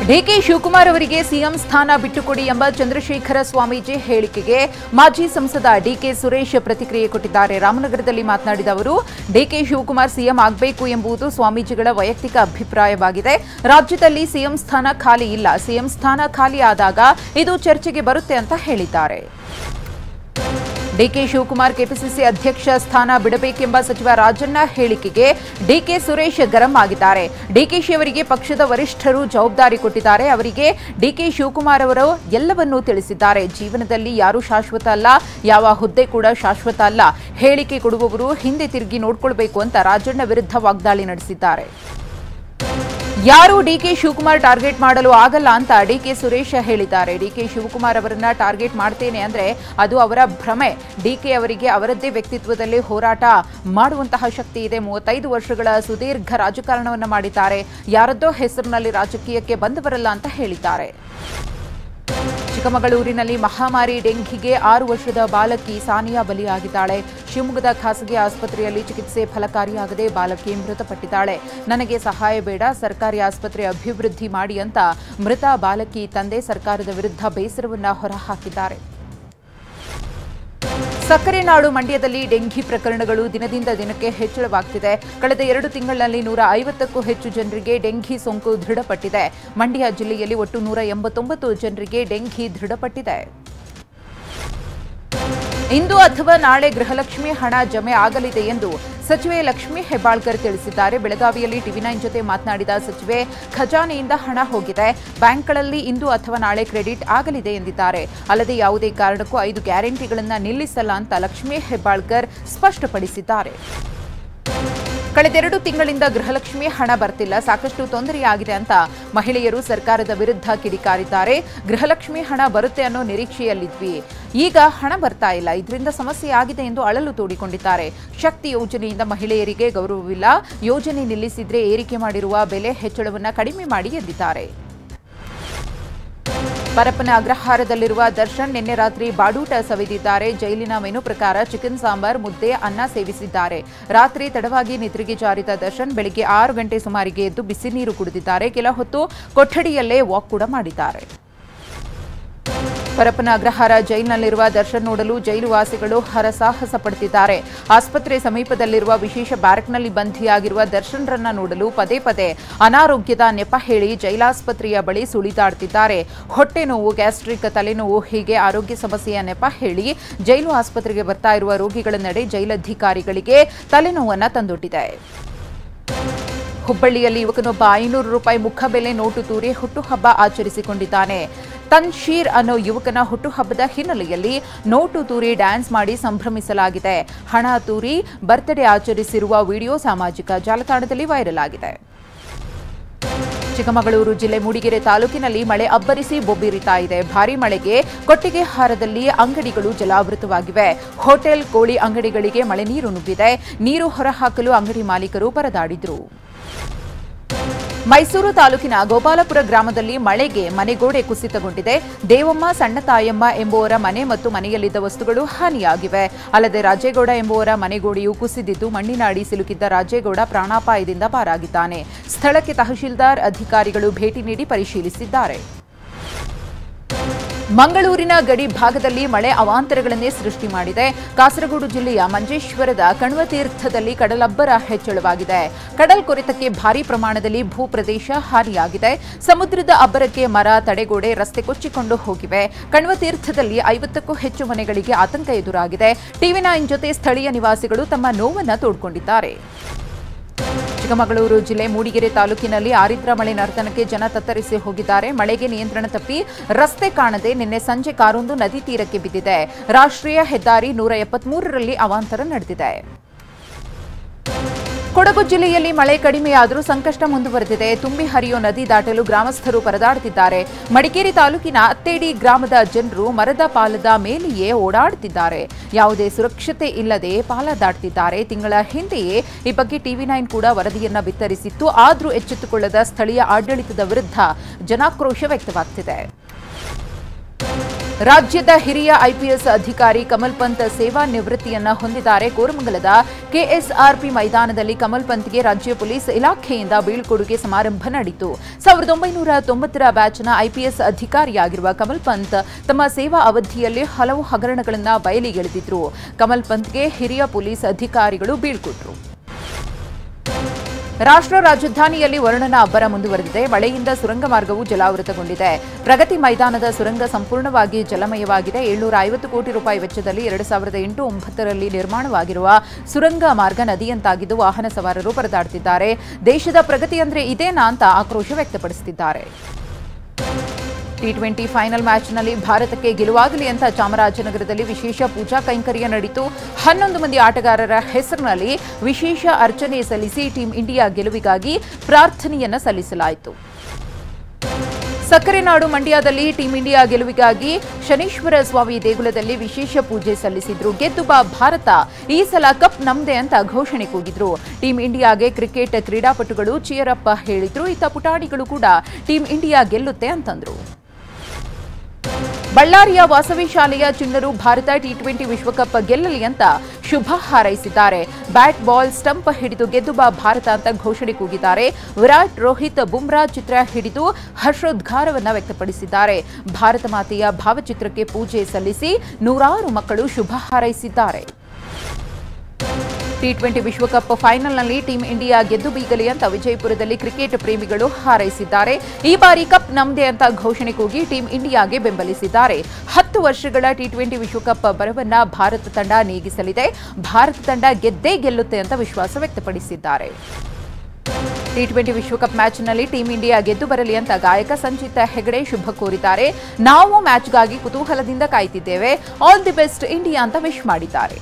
DK Shivakumar ಅವರಿಗೆ CM ಸ್ಥಾನ ಬಿಟ್ಟುಕೊಡಿ ಎಂಬ ಚಂದ್ರಶೇಖರ ಸ್ವಾಮೀಜಿ ಹೇಳಿಕೆಗೆ ಮಾಜಿ ಸಂಸದ ಡಿಕೆ ಸುರೇಶ್ ಪ್ರತಿಕ್ರಿಯೆ ಕೊಟ್ಟಿದ್ದಾರೆ. ರಾಮನಗರದಲ್ಲಿ ಮಾತನಾಡಿದ ಅವರು, ಡಿಕೆ ಶಿವಕುಮಾರ್ ಸಿಎಂ ಆಗಬೇಕು ಎಂಬುದು ಸ್ವಾಮೀಜಿಗಳ ವೈಯಕ್ತಿಕ ಅಭಿಪ್ರಾಯವಾಗಿದೆ. ರಾಜ್ಯದಲ್ಲಿ ಸಿಎಂ ಸ್ಥಾನ ಖಾಲಿ ಇಲ್ಲ. ಸಿಎಂ ಸ್ಥಾನ ಖಾಲಿ ಆದಾಗ ಇದು ಚರ್ಚೆಗೆ ಬರುತ್ತೆ ಅಂತ ಹೇಳಿದ್ದಾರೆ. ಡಿಕೆ ಶಿವಕುಮಾರ್ ಕೆಪಿಸಿಸಿ ಅಧ್ಯಕ್ಷ ಸ್ಥಾನ ಬಿಡಬೇಕೆಂಬ ಸಚಿವ ರಾಜಣ್ಣ ಹೇಳಿಕೆಗೆ ಡಿಕೆ ಸುರೇಶ್ ಗರಂ ಆಗಿದ್ದಾರೆ. ಡಿಕೆಶಿ ಅವರಿಗೆ ಪಕ್ಷದ ವರಿಷ್ಠರು ಜವಾಬ್ದಾರಿ ಕೊಟ್ಟಿದ್ದಾರೆ. ಅವರಿಗೆ ಡಿಕೆ ಶಿವಕುಮಾರ್ ಅವರು ಎಲ್ಲವನ್ನೂ ತಿಳಿಸಿದ್ದಾರೆ. ಜೀವನದಲ್ಲಿ ಯಾರೂ ಶಾಶ್ವತ ಅಲ್ಲ, ಯಾವ ಹುದ್ದೆ ಕೂಡ ಶಾಶ್ವತ ಅಲ್ಲ. ಹೇಳಿಕೆ ಕೊಡುವವರು ಹಿಂದೆ ತಿರುಗಿ ನೋಡಿಕೊಳ್ಳಬೇಕು ಅಂತ ರಾಜಣ್ಣ ವಿರುದ್ಧ ವಾಗ್ದಾಳಿ ನಡೆಸಿದ್ದಾರೆ. ಯಾರು ಡಿಕೆ ಶಿವಕುಮಾರ್ ಟಾರ್ಗೆಟ್ ಮಾಡಲು ಆಗಲ್ಲ ಅಂತ ಡಿಕೆ ಸುರೇಶ್ ಹೇಳಿದ್ದಾರೆ. ಡಿಕೆ ಶಿವಕುಮಾರ್ ಅವರನ್ನ ಟಾರ್ಗೆಟ್ ಮಾಡ್ತೇನೆ ಅಂದ್ರೆ ಅದು ಅವರ ಭ್ರಮೆ. ಡಿಕೆ ಅವರಿಗೆ ಅವರದ್ದೇ ವ್ಯಕ್ತಿತ್ವದಲ್ಲಿ ಹೋರಾಟ ಮಾಡುವಂತಹ ಶಕ್ತಿ ಇದೆ. 35 ವರ್ಷಗಳ ಸುದೀರ್ಘ ರಾಜಕಾರಣವನ್ನು ಮಾಡಿದ್ದಾರೆ. ಯಾರದ್ದೋ ಹೆಸರಿನಲ್ಲಿ ರಾಜಕೀಯಕ್ಕೆ ಬಂದವರಲ್ಲ ಅಂತ ಹೇಳಿದ್ದಾರೆ. ಚಿಕ್ಕಮಗಳೂರಿನಲ್ಲಿ ಮಹಾಮಾರಿ ಡೆಂಘಿಗೆ 6 ವರ್ಷದ ಬಾಲಕಿ ಸಾನಿಯಾ ಬಲಿಯಾಗಿದ್ದಾಳೆ. ಶಿವಮೊಗ್ಗದ ಖಾಸಗಿ ಆಸ್ಪತ್ರೆಯಲ್ಲಿ ಚಿಕಿತ್ಸೆ ಫಲಕಾರಿಯಾಗದೆ ಬಾಲಕಿ ಮೃತಪಟ್ಟಿದ್ದಾಳೆ. ನನಗೆ ಸಹಾಯ ಬೇಡ, ಸರ್ಕಾರಿ ಆಸ್ಪತ್ರೆ ಅಭಿವೃದ್ಧಿ ಮಾಡಿ ಅಂತ ಮೃತ ಬಾಲಕಿ ತಂದೆ ಸರ್ಕಾರದ ವಿರುದ್ಧ ಬೇಸರವನ್ನ ಹೊರಹಾಕಿದ್ದಾರೆ. ಸಕ್ಕರೆ ನಾಡು ಮಂಡ್ಯದಲ್ಲಿ ಡೆಂಘಿ ಪ್ರಕರಣಗಳು ದಿನದಿಂದ ದಿನಕ್ಕೆ ಹೆಚ್ಚಳವಾಗುತ್ತಿದೆ. ಕಳೆದ 2 ತಿಂಗಳಲ್ಲಿ 150ಕ್ಕೂ ಹೆಚ್ಚು ಜನರಿಗೆ ಡೆಂಘಿ ಸೋಂಕು ದೃಢಪಟ್ಟಿದೆ. ಮಂಡ್ಯ ಜಿಲ್ಲೆಯಲ್ಲಿ ಒಟ್ಟು 189 ಜನರಿಗೆ ಡೆಂಘಿ ದೃಢಪಟ್ಟಿದೆ. ಇಂದು ಅಥವಾ ನಾಳೆ ಗೃಹಲಕ್ಷ್ಮಿ ಹಣ ಜಮೆ ಆಗಲಿದೆ ಎಂದು ಸಚಿವೆ ಲಕ್ಷ್ಮೀ ಹೆಬ್ಬಾಳ್ಕರ್ ತಿಳಿಸಿದ್ದಾರೆ. ಬೆಳಗಾವಿಯಲ್ಲಿ ಟಿವಿ9 ಜೊತೆ ಮಾತನಾಡಿದ ಸಚಿವೆ, ಖಜಾನೆಯಿಂದ ಹಣ ಹೋಗಿದೆ, ಬ್ಯಾಂಕ್ಗಳಲ್ಲಿ ಇಂದು ಅಥವಾ ನಾಳೆ ಕ್ರೆಡಿಟ್ ಆಗಲಿದೆ ಎಂದಿದ್ದಾರೆ. ಅಲ್ಲದೆ ಯಾವುದೇ ಕಾರಣಕ್ಕೂ 5 ಗ್ಯಾರಂಟಿಗಳನ್ನು ನಿಲ್ಲಿಸಲ್ಲ ಅಂತ ಲಕ್ಷ್ಮೀ ಹೆಬ್ಬಾಳ್ಕರ್ ಸ್ಪಷ್ಟಪಡಿಸಿದ್ದಾರೆ. ಕಳೆದ 2 ತಿಂಗಳಿಂದ ಗೃಹಲಕ್ಷ್ಮಿ ಹಣ ಬರ್ತಿಲ್ಲ, ಸಾಕಷ್ಟು ತೊಂದರೆಯಾಗಿದೆ ಅಂತ ಮಹಿಳೆಯರು ಸರ್ಕಾರದ ವಿರುದ್ಧ ಕಿಡಿಕಾರಿದ್ದಾರೆ. ಗೃಹಲಕ್ಷ್ಮಿ ಹಣ ಬರುತ್ತೆ ಅನ್ನೋ ನಿರೀಕ್ಷೆಯಲ್ಲಿದ್ವಿ, ಈಗ ಹಣ ಬರ್ತಾ ಇಲ್ಲ, ಇದರಿಂದ ಸಮಸ್ಯೆ ಆಗಿದೆ ಎಂದು ಅಳಲು ತೋಡಿಕೊಂಡಿದ್ದಾರೆ. ಶಕ್ತಿ ಯೋಜನೆಯಿಂದ ಮಹಿಳೆಯರಿಗೆ ಗೌರವವಿಲ್ಲ, ಯೋಜನೆ ನಿಲ್ಲಿಸಿದ್ರೆ ಏರಿಕೆ ಮಾಡಿರುವ ಬೆಲೆ ಹೆಚ್ಚಳವನ್ನು ಕಡಿಮೆ ಮಾಡಿ ಎಂದಿದ್ದಾರೆ. ಪರಪ್ಪನ ಅಗ್ರಹಾರದಲ್ಲಿರುವ ದರ್ಶನ್ ನಿನ್ನೆ ರಾತ್ರಿ ಬಾಡೂಟ ಸವಿದಿದ್ದಾರೆ. ಜೈಲಿನ ಮೆನು ಪ್ರಕಾರ ಚಿಕನ್ ಸಾಂಬಾರ್, ಮುದ್ದೆ, ಅನ್ನ ಸೇವಿಸಿದ್ದಾರೆ. ರಾತ್ರಿ ತಡವಾಗಿ ನಿದ್ರೆಗೆ ಜಾರಿದ ದರ್ಶನ್ ಬೆಳಗ್ಗೆ 6 ಗಂಟೆ ಸುಮಾರಿಗೆ ಎದ್ದು ಬಿಸಿ ನೀರು ಕುಡಿದಿದ್ದಾರೆ. ಕೆಲ ಹೊತ್ತು ಕೊಠಡಿಯಲ್ಲೇ ವಾಕ್ ಕೂಡ ಮಾಡಿದ್ದಾರೆ. ಪರಪ್ಪನ ಅಗ್ರಹಾರ ಜೈಲಿನಲ್ಲಿರುವ ದರ್ಶನ್ ನೋಡಲು ಜೈಲು ವಾಸಿಗಳು ಹರಸಾಹಸ ಪಡುತ್ತಿದ್ದಾರೆ. ಆಸ್ಪತ್ರೆ ಸಮೀಪದಲ್ಲಿರುವ ವಿಶೇಷ ಬ್ಯಾರಕ್ನಲ್ಲಿ ಬಂಧಿಯಾಗಿರುವ ದರ್ಶನ್ರನ್ನ ನೋಡಲು ಪದೇ ಪದೇ ಅನಾರೋಗ್ಯದ ನೆಪ ಹೇಳಿ ಜೈಲಾಸ್ಪತ್ರೆಯ ಬಳಿ ಸುಳಿದಾಡುತ್ತಿದ್ದಾರೆ. ಹೊಟ್ಟೆ ನೋವು, ಗ್ಯಾಸ್ಟ್ರಿಕ್, ತಲೆನೋವು ಹೀಗೆ ಆರೋಗ್ಯ ಸಮಸ್ಯೆಯ ನೆಪ ಹೇಳಿ ಜೈಲು ಆಸ್ಪತ್ರೆಗೆ ಬರ್ತಾ ಇರುವ ರೋಗಿಗಳ ನಡೆ ಜೈಲಧಿಕಾರಿಗಳಿಗೆ ತಲೆನೋವನ್ನು ತಂದೊಡ್ಡಿದೆ. ಹುಬ್ಬಳ್ಳಿಯಲ್ಲಿ ಯುವಕನೊಬ್ಬ 500 ರೂಪಾಯಿ ಮುಖಬೆಲೆ ನೋಟು ತೂರಿ ಹುಟ್ಟುಹಬ್ಬ ಆಚರಿಸಿಕೊಂಡಿದ್ದಾನೆ. ತನ್ಶೀರ್ ಅನ್ನೋ ಯುವಕನ ಹುಟ್ಟುಹಬ್ಬದ ಹಿನ್ನೆಲೆಯಲ್ಲಿ ನೋಟು ತೂರಿ ಡ್ಯಾನ್ಸ್ ಮಾಡಿ ಸಂಭ್ರಮಿಸಲಾಗಿದೆ. ಹಣ ತೂರಿ ಬರ್ತ್ಡೇ ಆಚರಿಸಿರುವ ವಿಡಿಯೋ ಸಾಮಾಜಿಕ ಜಾಲತಾಣದಲ್ಲಿ ವೈರಲ್ ಆಗಿದೆ. ಚಿಕ್ಕಮಗಳೂರು ಜಿಲ್ಲೆ ಮೂಡಿಗೆರೆ ತಾಲೂಕಿನಲ್ಲಿ ಮಳೆ ಅಬ್ಬರಿಸಿ ಬೊಬ್ಬಿರಿತಾ ಇದೆ. ಭಾರೀ ಮಳೆಗೆ ಕೊಟ್ಟಿಗೆಹಾರದಲ್ಲಿ ಅಂಗಡಿಗಳು ಜಲಾವೃತವಾಗಿವೆ. ಹೋಟೆಲ್, ಕೋಳಿ ಅಂಗಡಿಗಳಿಗೆ ಮಳೆ ನೀರು ನುಗ್ಗಿದೆ. ನೀರು ಹೊರಹಾಕಲು ಅಂಗಡಿ ಮಾಲೀಕರು ಪರದಾಡಿದ್ರು. ಮೈಸೂರು ತಾಲೂಕಿನ ಗೋಪಾಲಪುರ ಗ್ರಾಮದಲ್ಲಿ ಮಳೆಗೆ ಮನೆಗೋಡೆ ಕುಸಿತಗೊಂಡಿದೆ. ದೇವಮ್ಮ, ಸಣ್ಣ ತಾಯಮ್ಮ ಎಂಬುವರ ಮನೆ ಮತ್ತು ಮನೆಯಲ್ಲಿದ್ದ ವಸ್ತುಗಳು ಹಾನಿಯಾಗಿವೆ. ಅಲ್ಲದೆ ರಾಜೇಗೌಡ ಎಂಬುವರ ಮನೆಗೋಡೆಯು ಕುಸಿದಿದ್ದು ಮಣ್ಣಿನ ಅಡಿ ಸಿಲುಕಿದ್ದ ರಾಜೇಗೌಡ ಪ್ರಾಣಾಪಾಯದಿಂದ ಪಾರಾಗಿದ್ದಾನೆ. ಸ್ಥಳಕ್ಕೆ ತಹಶೀಲ್ದಾರ್ ಅಧಿಕಾರಿಗಳು ಭೇಟಿ ನೀಡಿ ಪರಿಶೀಲಿಸಿದ್ದಾರೆ. ಮಂಗಳೂರಿನ ಗಡಿ ಭಾಗದಲ್ಲಿ ಮಳೆ ಅವಾಂತರಗಳನ್ನೇ ಸೃಷ್ಟಿ ಮಾಡಿದೆ. ಕಾಸರಗೋಡು ಜಿಲ್ಲೆಯ ಮಂಜೇಶ್ವರದ ಕಣ್ವತೀರ್ಥದಲ್ಲಿ ಕಡಲಬ್ಬರ ಹೆಚ್ಚಳವಾಗಿದೆ. ಕಡಲ್ಕೊರೆತಕ್ಕೆ ಭಾರೀ ಪ್ರಮಾಣದಲ್ಲಿ ಭೂಪ್ರದೇಶ ಹಾನಿಯಾಗಿದೆ. ಸಮುದ್ರದ ಅಬ್ಬರಕ್ಕೆ ಮರ, ತಡೆಗೋಡೆ, ರಸ್ತೆ ಕೊಚ್ಚಿಕೊಂಡು ಹೋಗಿವೆ. ಕಣ್ವತೀರ್ಥದಲ್ಲಿ 50ಕ್ಕೂ ಹೆಚ್ಚು ಮನೆಗಳಿಗೆ ಆತಂಕ ಎದುರಾಗಿದೆ. ಟಿವಿ9 ಜೊತೆ ಸ್ಥಳೀಯ ನಿವಾಸಿಗಳು ತಮ್ಮ ನೋವನ್ನು ತೋಡ್ಕೊಂಡಿದ್ದಾರೆ. ಚಿಕ್ಕಮಗಳೂರು ಜಿಲ್ಲೆ ಮೂಡಿಗೆರೆ ತಾಲೂಕಿನಲ್ಲಿ ಆರಿದ್ರ ಮಳೆ ನರ್ತನಕ್ಕೆ ಜನ ತತ್ತರಿಸಿ ಹೋಗಿದ್ದಾರೆ. ಮಳೆಗೆ ನಿಯಂತ್ರಣ ತಪ್ಪಿ ರಸ್ತೆ ಕಾಣದೆ ನಿನ್ನೆ ಸಂಜೆ ಕಾರೊಂದು ನದಿ ತೀರಕ್ಕೆ ಬಿದ್ದಿದೆ. ರಾಷ್ಟ್ರೀಯ ಹೆದ್ದಾರಿ 173ರಲ್ಲಿ ಅವಾಂತರ ನಡೆದಿದೆ. ಕೊಡಗು ಜಿಲ್ಲೆಯಲ್ಲಿ ಮಳೆ ಕಡಿಮೆಯಾದರೂ ಸಂಕಷ್ಟ ಮುಂದುವರೆದಿದೆ. ತುಂಬಿ ಹರಿಯೋ ನದಿ ದಾಟಲು ಗ್ರಾಮಸ್ಥರು ಪರದಾಡುತ್ತಿದ್ದಾರೆ. ಮಡಿಕೇರಿ ತಾಲೂಕಿನ ಅತ್ತೇಡಿ ಗ್ರಾಮದ ಜನರು ಮರದ ಪಾಲದ ಮೇಲೆಯೇ ಓಡಾಡುತ್ತಿದ್ದಾರೆ. ಯಾವುದೇ ಸುರಕ್ಷತೆ ಇಲ್ಲದೆ ಪಾಲ ದಾಟುತ್ತಿದ್ದಾರೆ. ತಿಂಗಳ ಹಿಂದೆಯೇ ಈ ಬಗ್ಗೆ ಟಿವಿ9 ಕೂಡ ವರದಿಯನ್ನ ಬಿತ್ತರಿಸಿತ್ತು. ಆದರೂ ಎಚ್ಚೆತ್ತುಕೊಳ್ಳದ ಸ್ಥಳೀಯ ಆಡಳಿತದ ವಿರುದ್ಧ ಜನಾಕ್ರೋಶ ವ್ಯಕ್ತವಾಗುತ್ತಿದೆ. ರಾಜ್ಯದ ಹಿರಿಯ ಐಪಿಎಸ್ ಅಧಿಕಾರಿ ಕಮಲ್ ಪಂತ್ ಸೇವಾ ನಿವೃತ್ತಿಯನ್ನ ಹೊಂದಿದ್ದಾರೆ. ಕೋರಮಂಗಲದ ಕೆಎಸ್ಆರ್ಪಿ ಮೈದಾನದಲ್ಲಿ ಕಮಲ್ ಪಂತ್ಗೆ ರಾಜ್ಯ ಪೊಲೀಸ್ ಇಲಾಖೆಯಿಂದ ಬೀಳ್ಕೊಡುಗೆ ಸಮಾರಂಭ ನಡೆಯಿತು. 1990ರ ಬ್ಯಾಚ್ನ ಐಪಿಎಸ್ ಅಧಿಕಾರಿಯಾಗಿರುವ ಕಮಲ್ ಪಂತ್ ತಮ್ಮ ಸೇವಾ ಅವಧಿಯಲ್ಲಿ ಹಲವು ಹಗರಣಗಳನ್ನು ಬಯಲಿಗೆಳೆದಿದ್ರು. ಕಮಲ್ ಪಂತ್ಗೆ ಹಿರಿಯ ಪೊಲೀಸ್ ಅಧಿಕಾರಿಗಳು ಬೀಳ್ಕೊಟ್ರು. ರಾಷ್ಟ್ರ ರಾಜಧಾನಿಯಲ್ಲಿ ವರುಣನ ಅಬ್ಬರ ಮುಂದುವರೆದಿದೆ. ಮಳೆಯಿಂದ ಸುರಂಗ ಮಾರ್ಗವು ಜಲಾವೃತಗೊಂಡಿದೆ. ಪ್ರಗತಿ ಮೈದಾನದ ಸುರಂಗ ಸಂಪೂರ್ಣವಾಗಿ ಜಲಮಯವಾಗಿದೆ. 750 ಕೋಟಿ ರೂಪಾಯಿ ವೆಚ್ಚದಲ್ಲಿ 2008-9ರಲ್ಲಿ ನಿರ್ಮಾಣವಾಗಿರುವ ಸುರಂಗ ಮಾರ್ಗ ನದಿಯಂತಾಗಿದ್ದು ವಾಹನ ಸವಾರರು ಪರದಾಡುತ್ತಿದ್ದಾರೆ. ದೇಶದ ಪ್ರಗತಿ ಅಂದ್ರೆ ಇದೇನಾ ಅಂತ ಆಕ್ರೋಶ ವ್ಯಕ್ತಪಡಿಸುತ್ತಿದ್ದಾರೆ. ಟಿ20 ಫೈನಲ್ ಮ್ಯಾಚ್ನಲ್ಲಿ ಭಾರತಕ್ಕೆ ಗೆಲುವಾಗಲಿ ಅಂತ ಚಾಮರಾಜನಗರದಲ್ಲಿ ವಿಶೇಷ ಪೂಜಾ ಕೈಂಕರ್ಯ ನಡೆಯಿತು. 11 ಮಂದಿ ಆಟಗಾರರ ಹೆಸರಿನಲ್ಲಿ ವಿಶೇಷ ಅರ್ಚನೆ ಸಲ್ಲಿಸಿ ಟೀಂ ಇಂಡಿಯಾ ಗೆಲುವಿಗಾಗಿ ಪ್ರಾರ್ಥನೆಯನ್ನ ಸಲ್ಲಿಸಲಾಯಿತು. ಸಕ್ಕರೆ ನಾಡು ಮಂಡ್ಯದಲ್ಲಿ ಟೀಂ ಇಂಡಿಯಾ ಗೆಲುವಿಗಾಗಿ ಶನೀಶ್ವರ ಸ್ವಾಮಿ ದೇಗುಲದಲ್ಲಿ ವಿಶೇಷ ಪೂಜೆ ಸಲ್ಲಿಸಿದ್ರು. ಗೆದ್ದು ಬಾ ಭಾರತ, ಈ ಸಲ ಕಪ್ ನಮ್ದೆ ಅಂತ ಘೋಷಣೆ ಕೂಗಿದ್ರು. ಟೀಂ ಇಂಡಿಯಾಗೆ ಕ್ರಿಕೆಟ್ ಕ್ರೀಡಾಪಟುಗಳು ಚಿಯರಪ್ಪ ಹೇಳಿದ್ರು. ಇತ್ತ ಪುಟಾಣಿಗಳು ಕೂಡ ಟೀಂ ಇಂಡಿಯಾ ಗೆಲ್ಲುತ್ತೆ ಅಂತಂದ್ರು. ಬಳ್ಳಾರಿಯ ವಾಸವಿ ಶಾಲೆಯ ಚಿಣ್ಣರು ಭಾರತ ಟಿ20 ವಿಶ್ವಕಪ್ ಗೆಲ್ಲಲಿ ಅಂತ ಶುಭ ಹಾರೈಸಿದ್ದಾರೆ. ಬ್ಯಾಟ್ ಬಾಲ್ ಸ್ಟಂಪ್ ಹಿಡಿದು ಗೆದ್ದು ಬಾ ಭಾರತ ಅಂತ ಘೋಷಣೆ ಕೂಗಿದ್ದಾರೆ. ವಿರಾಟ್, ರೋಹಿತ್, ಬುಮ್ರಾ ಚಿತ್ರ ಹಿಡಿದು ಹರ್ಷೋದ್ಗಾರವನ್ನ ವ್ಯಕ್ತಪಡಿಸಿದ್ದಾರೆ. ಭಾರತ ಮಾತೆಯ ಭಾವಚಿತ್ರಕ್ಕೆ ಪೂಜೆ ಸಲ್ಲಿಸಿ ನೂರಾರು ಮಕ್ಕಳು ಶುಭ ಹಾರೈಸಿದ್ದಾರೆ. ಟಿ20 ವಿಶ್ವಕಪ್ ಫೈನಲ್ನಲ್ಲಿ ಟೀಂ ಇಂಡಿಯಾ ಗೆದ್ದು ಬೀಗಲಿ ಅಂತ ವಿಜಯಪುರದಲ್ಲಿ ಕ್ರಿಕೆಟ್ ಪ್ರೇಮಿಗಳು ಹಾರೈಸಿದ್ದಾರೆ. ಈ ಬಾರಿ ಕಪ್ ನಮ್ದೆ ಅಂತ ಘೋಷಣೆ ಕೂಗಿ ಟೀಂ ಇಂಡಿಯಾಗೆ ಬೆಂಬಲಿಸಿದ್ದಾರೆ. 10 ವರ್ಷಗಳ ಟಿ20 ವಿಶ್ವಕಪ್ ಬರವನ್ನ ಭಾರತ ತಂಡ ನೀಗಿಸಲಿದೆ. ಭಾರತ ತಂಡ ಗೆದ್ದೇ ಗೆಲ್ಲುತ್ತೆ ಅಂತ ವಿಶ್ವಾಸ ವ್ಯಕ್ತಪಡಿಸಿದ್ದಾರೆ. ಟಿ20 ವಿಶ್ವಕಪ್ ಮ್ಯಾಚ್ನಲ್ಲಿ ಟೀಂ ಇಂಡಿಯಾ ಗೆದ್ದು ಬರಲಿ ಅಂತ ಗಾಯಕ ಸಂಚಿತ್ ಹೆಗಡೆ ಶುಭ ಕೋರಿದ್ದಾರೆ. ನಾವು ಮ್ಯಾಚ್ಗಾಗಿ ಕುತೂಹಲದಿಂದ ಕಾಯ್ತಿದ್ದೇವೆ. ಆಲ್ ದಿ ಬೆಸ್ಟ್ ಇಂಡಿಯಾ ಅಂತ ವಿಶ್ ಮಾಡಿದ್ದಾರೆ.